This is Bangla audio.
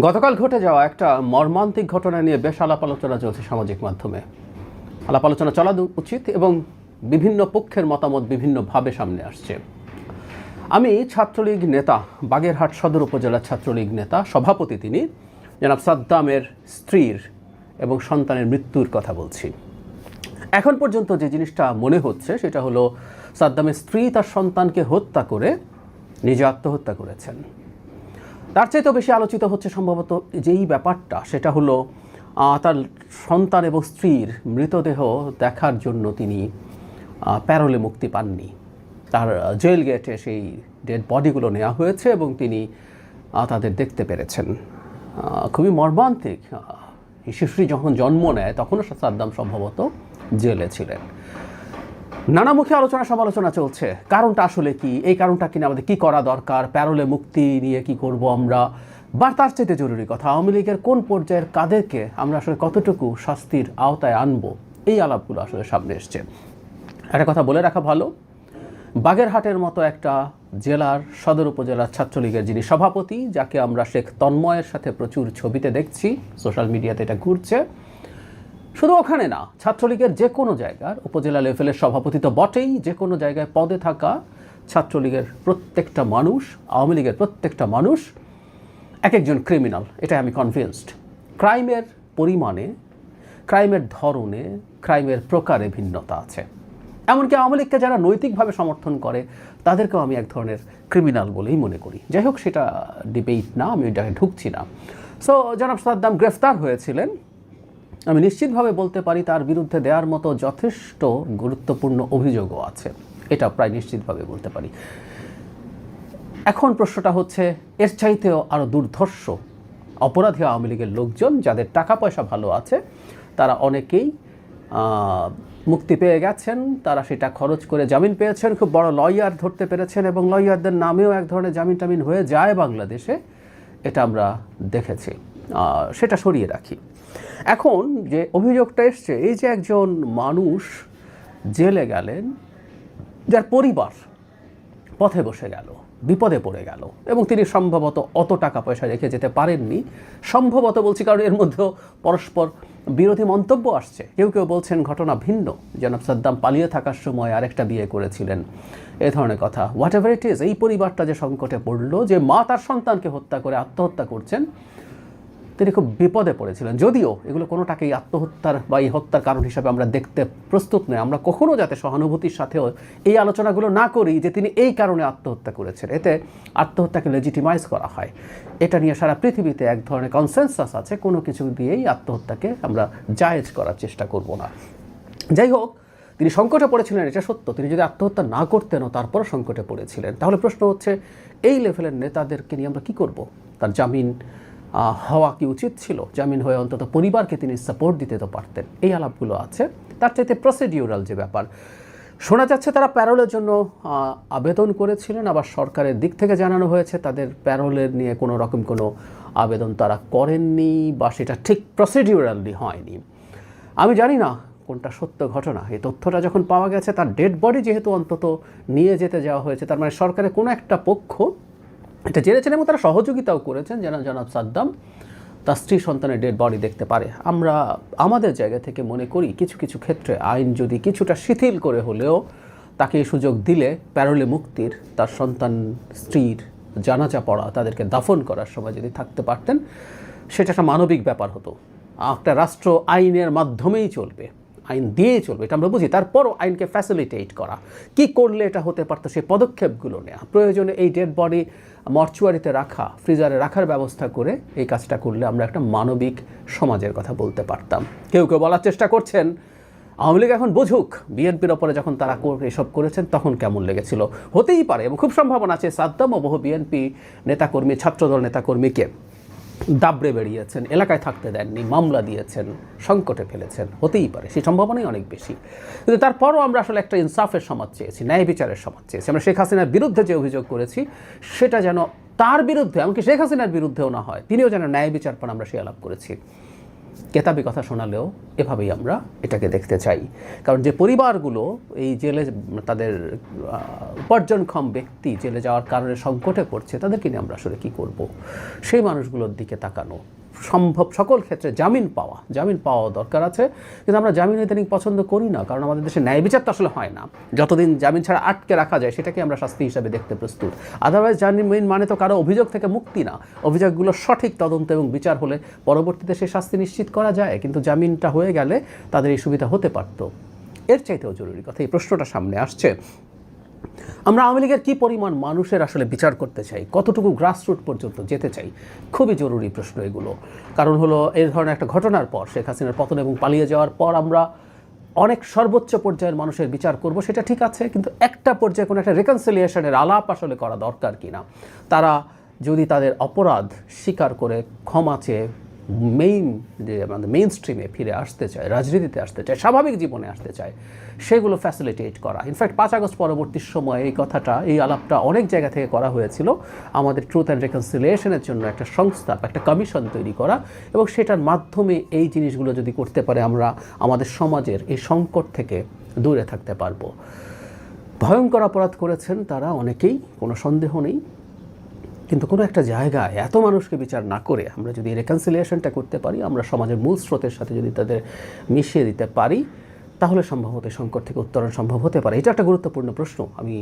গতকাল ঘটে যাওয়া একটা মর্মান্তিক ঘটনা নিয়ে বেশ আলাপ আলোচনা চলছে সামাজিক মাধ্যমে। আলাপ আলোচনা চলা উচিত এবং বিভিন্ন পক্ষের মতামত বিভিন্নভাবে সামনে আসছে। আমি ছাত্রলীগ নেতা, বাগেরহাট সদর উপজেলার ছাত্রলীগ নেতা, সভাপতি তিনি জনাব সাদ্দামের স্ত্রীর এবং সন্তানের মৃত্যুর কথা বলছি। এখন পর্যন্ত যে জিনিসটা মনে হচ্ছে সেটা হলো সাদ্দামের স্ত্রী তার সন্তানকে হত্যা করে নিজে আত্মহত্যা করেছেন। তার চাইতেও বেশি আলোচিত হচ্ছে সম্ভবত যেই ব্যাপারটা, সেটা হলো তার সন্তান এবং স্ত্রীর মৃতদেহ দেখার জন্য তিনি প্যারোলে মুক্তি পাননি। তার জেল গেটে সেই ডেড বডিগুলো নেওয়া হয়েছে এবং তিনি তাদের দেখতে পেরেছেন। খুবই মর্মান্তিক। শিশুটি যখন জন্ম নেয় তখনও সাদ্দাম সম্ভবত জেলে ছিলেন। নানামুখী আলোচনা সমালোচনা চলছে। কারণটা আসলে কি, এই কারণটা কিনা আমাদের কি করা দরকার, প্যারোলে মুক্তি নিয়ে কি করব আমরা, বা তার চাইতে জরুরি কথা আওয়ামী লীগের কোন পর্যায়ের কাদেরকে আমরা আসলে কতটুকু শাস্তির আওতায় আনবো, এই আলাপগুলো আসলে সামনে এসছে। একটা কথা বলে রাখা ভালো, বাগেরহাটের মতো একটা জেলার সদর উপজেলার ছাত্রলীগের যিনি সভাপতি, যাকে আমরা শেখ তন্ময়ের সাথে প্রচুর ছবিতে দেখছি, সোশ্যাল মিডিয়াতে এটা ঘুরছে, শুধু ওখানে না, ছাত্রলীগের যে কোনো জায়গার উপজেলা লেভেলের সভাপতি তো বটেই, যে কোনো জায়গায় পদে থাকা ছাত্রলীগের প্রত্যেকটা মানুষ, আওয়ামী লীগের প্রত্যেকটা মানুষ এক একজন ক্রিমিনাল, এটা আমি কনভিন্সড। ক্রাইমের পরিমাণে, ক্রাইমের ধরনে, ক্রাইমের প্রকারে ভিন্নতা আছে। এমনকি আওয়ামী লীগকে যারা নৈতিকভাবে সমর্থন করে তাদেরকেও আমি এক ধরনের ক্রিমিনাল বলেই মনে করি। যাই হোক, সেটা ডিবেট না, আমি ওইটাকে ঢুকছি না। সো জনাব সাদ্দাম গ্রেফতার হয়েছিলেন। আমি নিশ্চিতভাবে বলতে পারি তার বিরুদ্ধে দেওয়ার মতো যথেষ্ট গুরুত্বপূর্ণ অভিযোগও আছে, এটা প্রায় নিশ্চিতভাবে বলতে পারি। এখন প্রশ্নটা হচ্ছে, এর চাইতেও আরও দুর্ধর্ষ অপরাধী আওয়ামী লীগের লোকজন, যাদের টাকা পয়সা ভালো আছে, তারা অনেকেই মুক্তি পেয়ে গেছেন, তারা সেটা খরচ করে জামিন পেয়েছেন, খুব বড় লয়ার ধরতে পেরেছেন এবং লয়ারদের নামেও এক ধরনের জামিন টামিন হয়ে যায় বাংলাদেশে, এটা আমরা দেখেছি। সেটা সরিয়ে রাখি। এখন যে অভিযোগটা এসছে, এই যে একজন মানুষ জেলে গেলেন, যার পরিবার পথে বসে গেল, বিপদে পড়ে গেল এবং তিনি সম্ভবত অত টাকা পয়সা রেখে যেতে পারেননি। সম্ভবত বলছি কারণ এর মধ্যেও পরস্পর বিরোধী মন্তব্য আসছে। কেউ কেউ বলছেন ঘটনা ভিন্ন, জনাব সাদ্দাম পালিয়ে থাকার সময় আরেকটা বিয়ে করেছিলেন, এ ধরনের কথা। হোয়াট এভার ইট ইজ, এই পরিবারটা যে সংকটে পড়লো, যে মা তার সন্তানকে হত্যা করে আত্মহত্যা করছেন, তিনি খুব বিপদে পড়েছিলেন। যদিও এগুলো কোনোটাকেই আত্মহত্যার বা এই হত্যার কারণ হিসাবে আমরা দেখতে প্রস্তুত নই। আমরা কখনো যাতে সহানুভূতির সাথেও এই আলোচনাগুলো না করি যে তিনি এই কারণে আত্মহত্যা করেছেন, এতে আত্মহত্যাকে লেজিটিমাইজ করা হয়। এটা নিয়ে সারা পৃথিবীতে এক ধরনের কনসেনসাস আছে, কোনো কিছু দিয়েই আত্মহত্যাকে আমরা জায়েজ করার চেষ্টা করব না। যাই হোক, তিনি সংকটে পড়েছিলেন, এটা সত্য। তিনি যদি আত্মহত্যা না করতেনও তারপরও সংকটে পড়েছিলেন। তাহলে প্রশ্ন হচ্ছে, এই লেভেলের নেতাদেরকে নিয়ে আমরা কী করব? তার জামিন হওয়া কি উচিত ছিল? জামিন হয়ে অন্তত পরিবারকে তিনি সাপোর্ট দিতে তো পারতেন। এই আলাপগুলো আছে। তার চাইতে প্রসিডিউরাল যে ব্যাপার, শোনা যাচ্ছে তারা প্যারোলের জন্য আবেদন করেছিলেন, আবার সরকারের দিক থেকে জানানো হয়েছে তাদের প্যারোলের নিয়ে কোনো রকম কোনো আবেদন তারা করেননি, বা সেটা ঠিক প্রসিডিউরালি হয়নি। আমি জানি না কোনটা সত্য ঘটনা। এই তথ্যটা যখন পাওয়া গেছে, তার ডেড বডি যেহেতু অন্তত নিয়ে যেতে যাওয়া হয়েছে, তার মানে সরকারের কোনো একটা পক্ষ এটা জেনেছেন এবং তারা সহযোগিতাও করেছেন যেন জনাব সাদ্দাম তার স্ত্রী সন্তানের ডেড বডি দেখতে পারে। আমরা আমাদের জায়গা থেকে মনে করি কিছু কিছু ক্ষেত্রে আইন যদি কিছুটা শিথিল করে হলেও তাকে এই সুযোগ দিলে প্যারোলে মুক্তির, তার সন্তান স্ত্রীর জানাজা পড়া, তাদেরকে দাফন করার সময় যদি থাকতে পারতেন, সেটা একটা মানবিক ব্যাপার হতো। একটা রাষ্ট্র আইনের মাধ্যমেই চলবে, আইন দিয়েই চলবে, এটা আমরা বুঝি। তারপরও আইনকে ফ্যাসিলিটেট করা, কি করলে এটা হতে পারতো সেই পদক্ষেপগুলো নেওয়া, প্রয়োজনে এই ডেড বডি মর্চুয়ারিতে রাখা, ফ্রিজারে রাখার ব্যবস্থা করে এই কাজটা করলে আমরা একটা মানবিক সমাজের কথা বলতে পারতাম। কেউ কেউ বলার চেষ্টা করছেন আওয়ামী লীগ এখন বুঝুক বিএনপির ওপরে যখন তারা এসব করেছেন তখন কেমন লেগেছিল। হতেই পারে এবং খুব সম্ভাবনা আছে সাদ্দাম ও বহু বিএনপি নেতাকর্মী, ছাত্রদল নেতাকর্মীকে দাবড়ে বেরিয়েছেন, এলাকায় থাকতে দেননি, মামলা দিয়েছেন, সংকটে ফেলেছেন, হতেই পারে, সেই সম্ভাবনাই অনেক বেশি। কিন্তু তারপরও আমরা আসলে একটা ইনসাফের সমাজ চেয়েছি, ন্যায় বিচারের সমাজ চেয়েছি। আমরা শেখ হাসিনার বিরুদ্ধে যে অভিযোগ করেছি সেটা যেন তার বিরুদ্ধে, এমনকি শেখ হাসিনার বিরুদ্ধেও না হয়, তিনিও যেন ন্যায় বিচার পান, আমরা সে আলাপ করেছি। কেতাবি কথা শোনালেও এভাবেই আমরা এটাকে দেখতে চাই। কারণ যে পরিবারগুলো এই জেলে তাদের উপার্জনক্ষম ব্যক্তি জেলে যাওয়ার কারণে সংকটে পড়ছে, তাদেরকে নিয়ে আমরা আসলে কী করব, সেই মানুষগুলোর দিকে তাকানো, সম্ভব সকল ক্ষেত্রে জামিন পাওয়া দরকার আছে। কিন্তু আমরা জামিন ইদানিং পছন্দ করি না, কারণ আমাদের দেশে ন্যায় বিচার তো আসলে হয় না। যতদিন জামিন ছাড়া আটকে রাখা যায় সেটাকে আমরা শাস্তি হিসাবে দেখতে প্রস্তুত। আদারওয়াইজ জামিন মানে তো কারো অভিযোগ থেকে মুক্তি না, অভিযোগগুলো সঠিক তদন্ত এবং বিচার হলে পরবর্তীতে সেই শাস্তি নিশ্চিত করা যায়। কিন্তু জামিনটা হয়ে গেলে তাদের এই সুবিধা হতে পারত। এর চাইতেও জরুরি কথা, এই প্রশ্নটা সামনে আসছে, আমরা আওয়ামী লীগের কী পরিমাণ মানুষের আসলে বিচার করতে চাই, কতটুকু গ্রাসরুট পর্যন্ত যেতে চাই, খুবই জরুরি প্রশ্ন এগুলো। কারণ হলো এই ধরনের একটা ঘটনার পর, শেখ হাসিনার পতন এবং পালিয়ে যাওয়ার পর আমরা অনেক সর্বোচ্চ পর্যায়ের মানুষের বিচার করব, সেটা ঠিক আছে, কিন্তু একটা পর্যায়ে কোনো একটা রেকনসিলিয়েশনের আলাপ আসলে করা দরকার কিনা। তারা যদি তাদের অপরাধ স্বীকার করে ক্ষমা চেয়ে আমাদের মেইন স্ট্রিমে ফিরে আসতে চায়, রাজনীতিতে আসতে চায়, স্বাভাবিক জীবনে আসতে চায়, সেগুলো ফ্যাসিলিটেট করা। ইনফ্যাক্ট 5 আগস্ট পরবর্তী সময়ে এই আলাপটা অনেক জায়গা থেকে করা হয়েছিল, আমাদের ট্রুথ অ্যান্ড রেকনসিলিয়েশনের জন্য একটা সংস্থা, একটা কমিশন তৈরি করা, এবং সেটার মাধ্যমে এই জিনিসগুলো যদি করতে পারে আমরা আমাদের সমাজের এই সংকট থেকে দূরে থাকতে পারবো। ভয়ঙ্কর অপরাধ করেছেন তারা অনেকেই, কোনো সন্দেহ নেই, কিন্তু কোনো একটা জায়গায় এত মানুষকে বিচার না করে আমরা যদি রেকনসিলিয়েশনটা করতে পারি, আমরা সমাজের মূল স্রোতের সাথে যদি তাদের মিশিয়ে দিতে পারি, তাহলে সম্ভবত সংকট থেকে উত্তরণ সম্ভব হতে পারে। এটা একটা গুরুত্বপূর্ণ প্রশ্ন। আমি